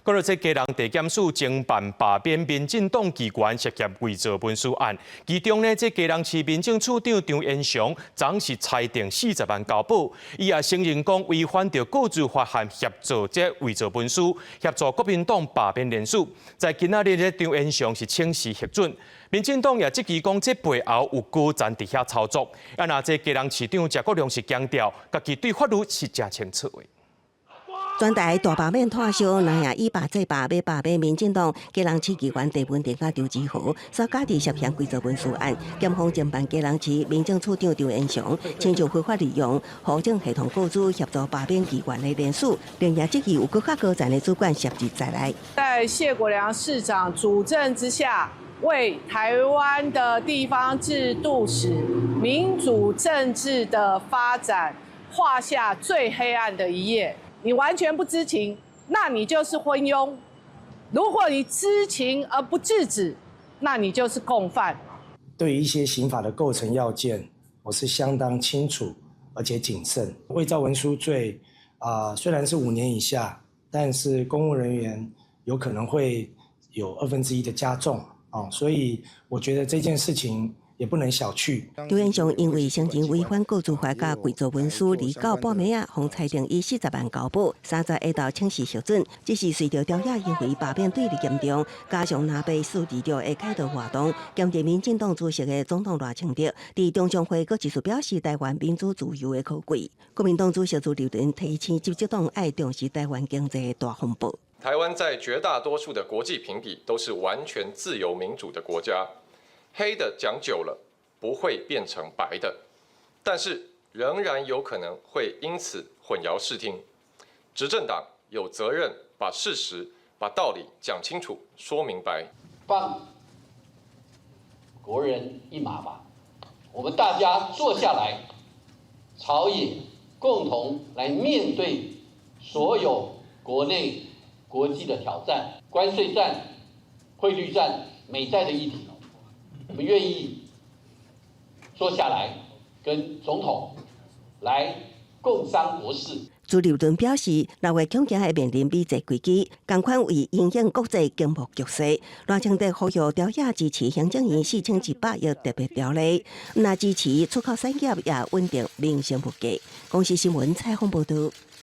讲到这基隆地检署侦办罢免民进党议员涉嫌伪造文书案，其中呢，这基隆市民政处长张延祥昨是裁定40万交保，伊也承认讲违反着告诉法函协助这伪造文书，协助国民党罢免联署。在今仔日，张延祥是请示核准。民进党也质疑讲，这背后有高层伫遐操作。啊，那这基隆市长谢国良是强调，家己对法律是真清楚的。全台大罢免摊销，那也以罢制罢要罢免民进党基隆市议员郑文定甲刘志豪所假伫涉嫌伪造文书案，检方侦办基隆市民政处长张延祥，亲像非法利用行政系统构筑协助罢免议员的联署，并也质疑有更较高层的主管涉入在内。在谢国良市长主政之下，为台湾的地方制度史、民主政治的发展画下最黑暗的一页。你完全不知情，那你就是昏庸；如果你知情而不制止，那你就是共犯。对于一些刑法的构成要件，我是相当清楚而且谨慎。伪造文书罪，虽然是5年以下，但是公务人员有可能会有1/2的加重所以我觉得这件事情也不能小觑。张延祥因为先前违反告诉法甲伪造文书，离告半暝方裁定以40万交保，30下昼请示核准。只是随着调查因为罢免对立严重，加上南北4日的开导活动，兼着民进党主席的总统赖清德伫中常会阁一次表示台湾民主自由的可贵。国民党主席朱立伦提醒执政党爱重视台湾经济的大风暴。台湾在绝大多数的国际评比都是完全自由民主的国家。黑的讲久了不会变成白的，但是仍然有可能会因此混淆视听。执政党有责任把事实、把道理讲清楚、说明白。放国人一马吧，我们大家坐下来，朝野共同来面对所有国内、国际的挑战，关税战、汇率战、美债的议题。我们愿意坐下来跟总统来共商国事。朱立伦表示，6月恐惊会面临美债危机，同款为应应国际经贸局势，赖清德呼吁朝野支持行政院4100亿特别条例，那支持出口产业也稳定民生物价。公视新闻采访报道。